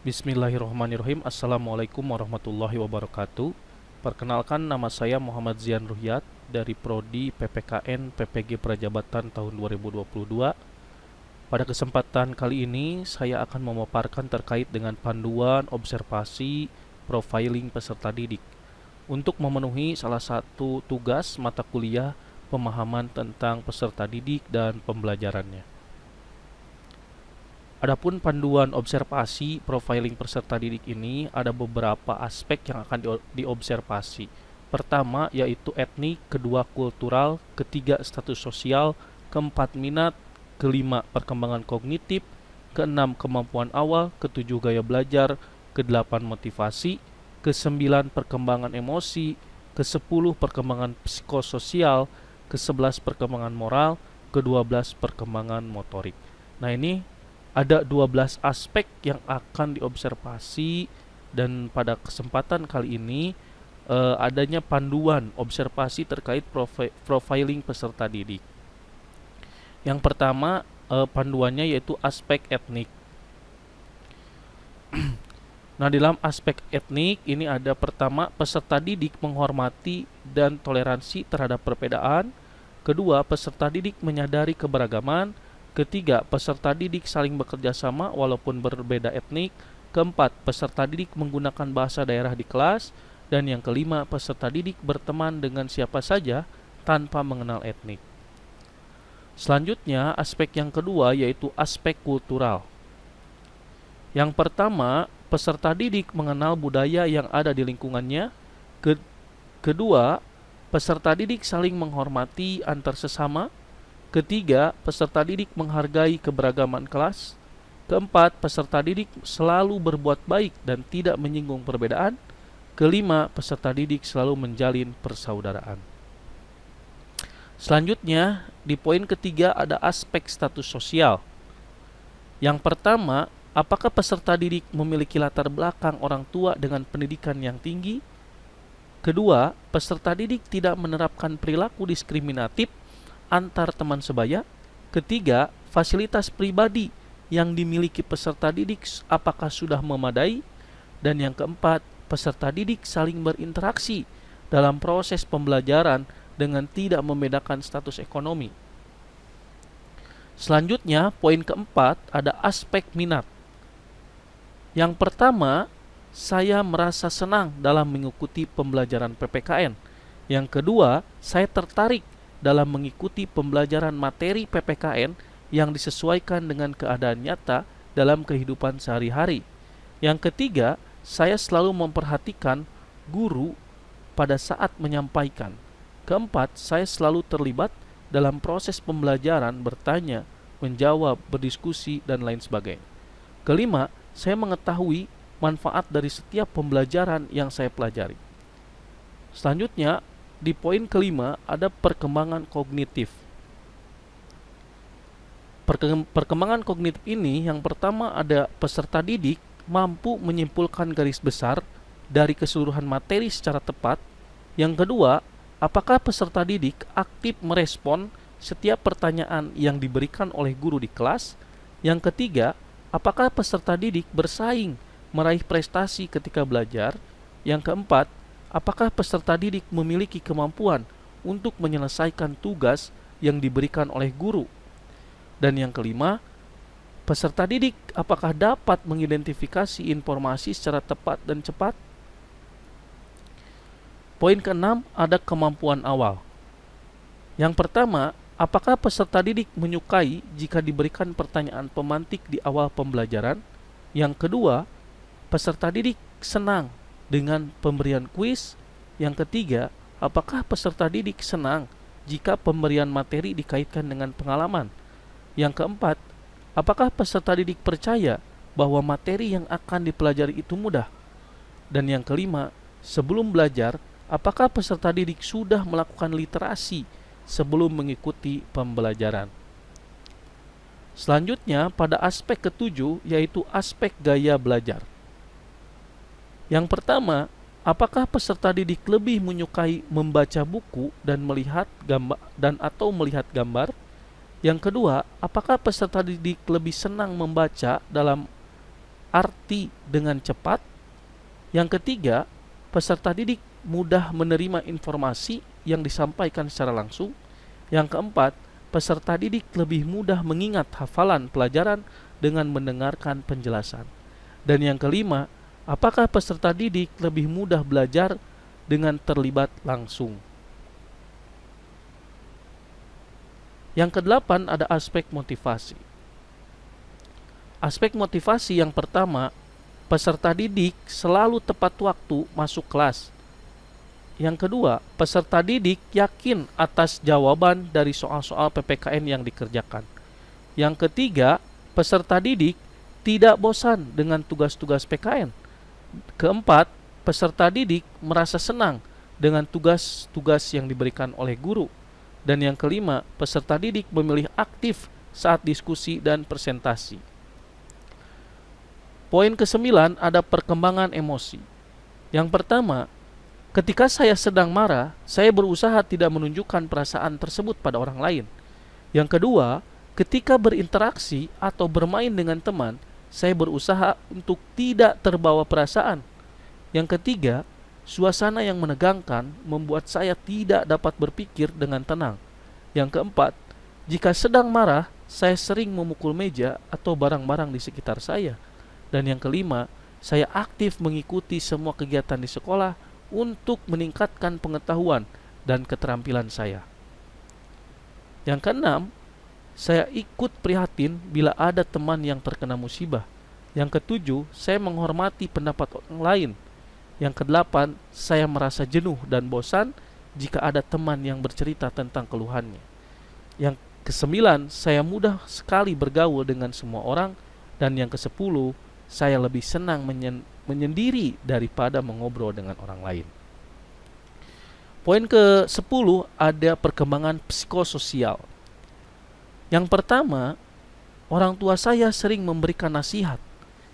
Bismillahirrahmanirrahim. Assalamualaikum warahmatullahi wabarakatuh. Perkenalkan, nama saya Muhammad Zian Ruhyat dari Prodi PPKN PPG Prajabatan tahun 2022. Pada kesempatan kali ini saya akan memaparkan terkait dengan panduan observasi profiling peserta didik untuk memenuhi salah satu tugas mata kuliah pemahaman tentang peserta didik dan pembelajarannya. Adapun panduan observasi profiling peserta didik ini ada beberapa aspek yang akan diobservasi. Pertama yaitu etnik, kedua kultural, ketiga status sosial, keempat minat, kelima perkembangan kognitif, keenam kemampuan awal, ketujuh gaya belajar, kedelapan motivasi, kesembilan perkembangan emosi, kesepuluh perkembangan psikososial, kesebelas perkembangan moral, kedua belas perkembangan motorik. Nah, ini ada 12 aspek yang akan diobservasi, dan pada kesempatan kali ini adanya panduan observasi terkait profiling peserta didik. Yang pertama panduannya yaitu aspek etnik. Nah, dalam aspek etnik ini ada pertama, peserta didik menghormati dan toleransi terhadap perbedaan. Kedua, peserta didik menyadari keberagaman. Ketiga, peserta didik saling bekerja sama walaupun berbeda etnik. Keempat, peserta didik menggunakan bahasa daerah di kelas. Dan yang kelima, peserta didik berteman dengan siapa saja tanpa mengenal etnik. Selanjutnya, aspek yang kedua yaitu aspek kultural. Yang pertama, peserta didik mengenal budaya yang ada di lingkungannya. Kedua, peserta didik saling menghormati antar sesama. Ketiga, peserta didik menghargai keberagaman kelas. Keempat, peserta didik selalu berbuat baik dan tidak menyinggung perbedaan. Kelima, peserta didik selalu menjalin persaudaraan. Selanjutnya, di poin ketiga ada aspek status sosial. Yang pertama, apakah peserta didik memiliki latar belakang orang tua dengan pendidikan yang tinggi? Kedua, peserta didik tidak menerapkan perilaku diskriminatif antar teman sebaya. Ketiga, fasilitas pribadi yang dimiliki peserta didik apakah sudah memadai? Dan yang keempat, peserta didik saling berinteraksi dalam proses pembelajaran dengan tidak membedakan status ekonomi. Selanjutnya, poin keempat ada aspek minat. Yang pertama, saya merasa senang dalam mengikuti pembelajaran PPKN. Yang kedua, saya tertarik dalam mengikuti pembelajaran materi PPKN yang disesuaikan dengan keadaan nyata dalam kehidupan sehari-hari. Yang ketiga, saya selalu memperhatikan guru pada saat menyampaikan. Keempat, saya selalu terlibat dalam proses pembelajaran, bertanya, menjawab, berdiskusi, dan lain sebagainya. Kelima, saya mengetahui manfaat dari setiap pembelajaran yang saya pelajari. Selanjutnya, di poin kelima ada perkembangan kognitif. Perkembangan kognitif ini yang pertama ada peserta didik mampu menyimpulkan garis besar dari keseluruhan materi secara tepat. Yang kedua, apakah peserta didik aktif merespon setiap pertanyaan yang diberikan oleh guru di kelas. Yang ketiga, apakah peserta didik bersaing meraih prestasi ketika belajar. Yang keempat, apakah peserta didik memiliki kemampuan untuk menyelesaikan tugas yang diberikan oleh guru? Dan yang kelima, peserta didik apakah dapat mengidentifikasi informasi secara tepat dan cepat? Poin keenam ada kemampuan awal. Yang pertama, apakah peserta didik menyukai jika diberikan pertanyaan pemantik di awal pembelajaran? Yang kedua, peserta didik senang dengan pemberian kuis. Yang ketiga, apakah peserta didik senang jika pemberian materi dikaitkan dengan pengalaman? Yang keempat, apakah peserta didik percaya bahwa materi yang akan dipelajari itu mudah? Dan yang kelima, sebelum belajar, apakah peserta didik sudah melakukan literasi sebelum mengikuti pembelajaran? Selanjutnya, pada aspek ketujuh yaitu aspek gaya belajar. Yang pertama, apakah peserta didik lebih menyukai membaca buku dan melihat gambar atau melihat gambar? Yang kedua, apakah peserta didik lebih senang membaca dalam arti dengan cepat. Yang ketiga, peserta didik mudah menerima informasi yang disampaikan secara langsung. Yang keempat, peserta didik lebih mudah mengingat hafalan pelajaran dengan mendengarkan penjelasan. Dan yang kelima, apakah peserta didik lebih mudah belajar dengan terlibat langsung. Yang kedelapan ada aspek motivasi. Aspek motivasi yang pertama, peserta didik selalu tepat waktu masuk kelas. Yang kedua, peserta didik yakin atas jawaban dari soal-soal PPKN yang dikerjakan. Yang ketiga, peserta didik tidak bosan dengan tugas-tugas PKN. Keempat, peserta didik merasa senang dengan tugas-tugas yang diberikan oleh guru. Dan yang kelima, peserta didik memilih aktif saat diskusi dan presentasi. Poin ke-9 ada perkembangan emosi. Yang pertama, ketika saya sedang marah, saya berusaha tidak menunjukkan perasaan tersebut pada orang lain. Yang kedua, ketika berinteraksi atau bermain dengan teman, saya berusaha untuk tidak terbawa perasaan. Yang ketiga, suasana yang menegangkan membuat saya tidak dapat berpikir dengan tenang. Yang keempat, jika sedang marah, saya sering memukul meja atau barang-barang di sekitar saya. Dan yang kelima, saya aktif mengikuti semua kegiatan di sekolah untuk meningkatkan pengetahuan dan keterampilan saya. Yang keenam, saya ikut prihatin bila ada teman yang terkena musibah. Yang ketujuh, saya menghormati pendapat orang lain. Yang kedelapan, saya merasa jenuh dan bosan jika ada teman yang bercerita tentang keluhannya. Yang kesembilan, saya mudah sekali bergaul dengan semua orang. Dan yang kesepuluh, saya lebih senang menyendiri daripada mengobrol dengan orang lain. Poin ke-10 ada perkembangan psikososial. Yang pertama, orang tua saya sering memberikan nasihat.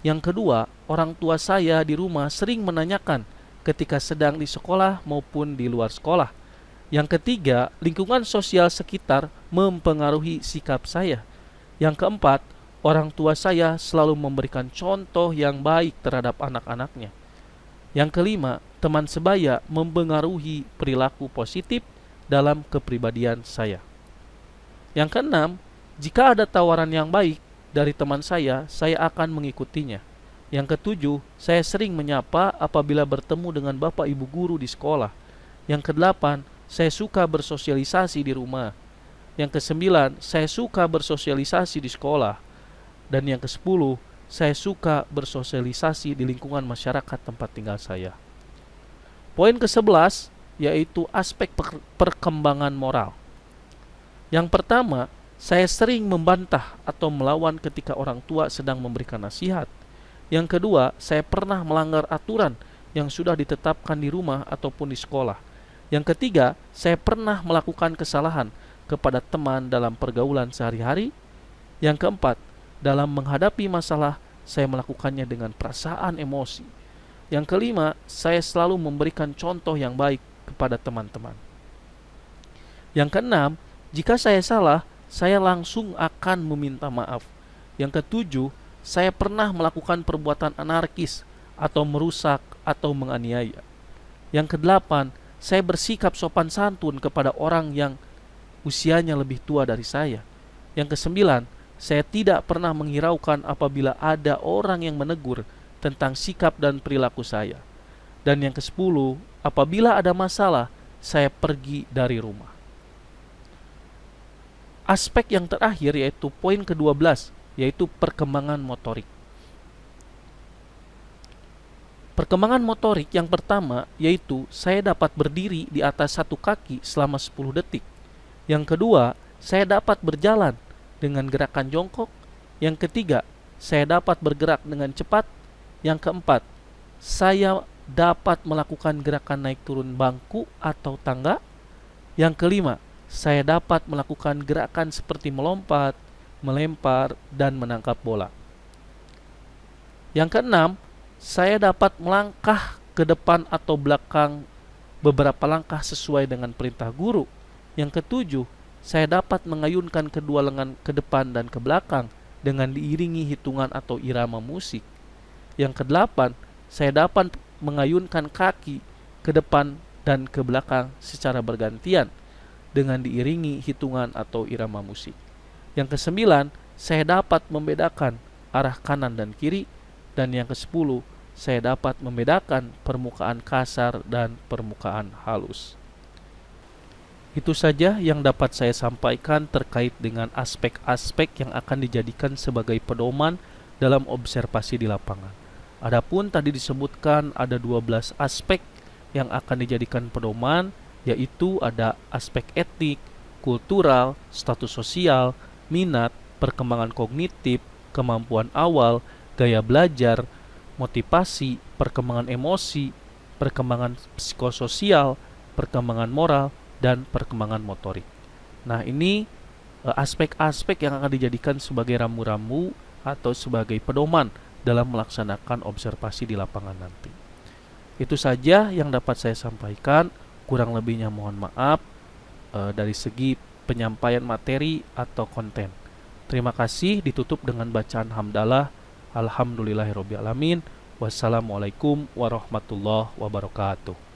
Yang kedua, orang tua saya di rumah sering menanyakan ketika sedang di sekolah maupun di luar sekolah. Yang ketiga, lingkungan sosial sekitar mempengaruhi sikap saya. Yang keempat, orang tua saya selalu memberikan contoh yang baik terhadap anak-anaknya. Yang kelima, teman sebaya mempengaruhi perilaku positif dalam kepribadian saya. Yang keenam, jika ada tawaran yang baik dari teman saya akan mengikutinya. Yang ketujuh, saya sering menyapa apabila bertemu dengan bapak ibu guru di sekolah. Yang kedelapan, saya suka bersosialisasi di rumah. Yang kesembilan, saya suka bersosialisasi di sekolah. Dan yang ke-10, saya suka bersosialisasi di lingkungan masyarakat tempat tinggal saya. Poin ke-11 yaitu aspek perkembangan moral. Yang pertama, saya sering membantah atau melawan ketika orang tua sedang memberikan nasihat. Yang kedua, saya pernah melanggar aturan yang sudah ditetapkan di rumah ataupun di sekolah. Yang ketiga, saya pernah melakukan kesalahan kepada teman dalam pergaulan sehari-hari. Yang keempat, dalam menghadapi masalah, saya melakukannya dengan perasaan emosi. Yang kelima, saya selalu memberikan contoh yang baik kepada teman-teman. Yang keenam, jika saya salah, saya langsung akan meminta maaf. Yang ketujuh, saya pernah melakukan perbuatan anarkis atau merusak atau menganiaya. Yang kedelapan, saya bersikap sopan santun kepada orang yang usianya lebih tua dari saya. Yang kesembilan, saya tidak pernah menghiraukan apabila ada orang yang menegur tentang sikap dan perilaku saya. Dan yang ke-10, apabila ada masalah, saya pergi dari rumah. Aspek yang terakhir yaitu poin ke-12, yaitu perkembangan motorik. Perkembangan motorik yang pertama yaitu saya dapat berdiri di atas satu kaki selama 10 detik. Yang kedua, saya dapat berjalan dengan gerakan jongkok. Yang ketiga, saya dapat bergerak dengan cepat. Yang keempat, saya dapat melakukan gerakan naik turun bangku atau tangga. Yang kelima, saya dapat melakukan gerakan seperti melompat, melempar, dan menangkap bola. Yang keenam, saya dapat melangkah ke depan atau belakang beberapa langkah sesuai dengan perintah guru. Yang ketujuh, saya dapat mengayunkan kedua lengan ke depan dan ke belakang dengan diiringi hitungan atau irama musik. Yang kedelapan, saya dapat mengayunkan kaki ke depan dan ke belakang secara bergantian dengan diiringi hitungan atau irama musik. Yang kesembilan, saya dapat membedakan arah kanan dan kiri. Dan yang kesepuluh, saya dapat membedakan permukaan kasar dan permukaan halus. Itu saja yang dapat saya sampaikan terkait dengan aspek-aspek yang akan dijadikan sebagai pedoman dalam observasi di lapangan. Adapun tadi disebutkan ada 12 aspek yang akan dijadikan pedoman, yaitu ada aspek etik, kultural, status sosial, minat, perkembangan kognitif, kemampuan awal, gaya belajar, motivasi, perkembangan emosi, perkembangan psikososial, perkembangan moral, dan perkembangan motorik. Nah, ini aspek-aspek yang akan dijadikan sebagai rambu-rambu atau sebagai pedoman dalam melaksanakan observasi di lapangan nanti. Itu saja yang dapat saya sampaikan. Kurang lebihnya mohon maaf dari segi penyampaian materi atau konten. Terima kasih. Ditutup dengan bacaan hamdalah. Alhamdulillahirobbilalamin. Wassalamualaikum warahmatullahi wabarakatuh.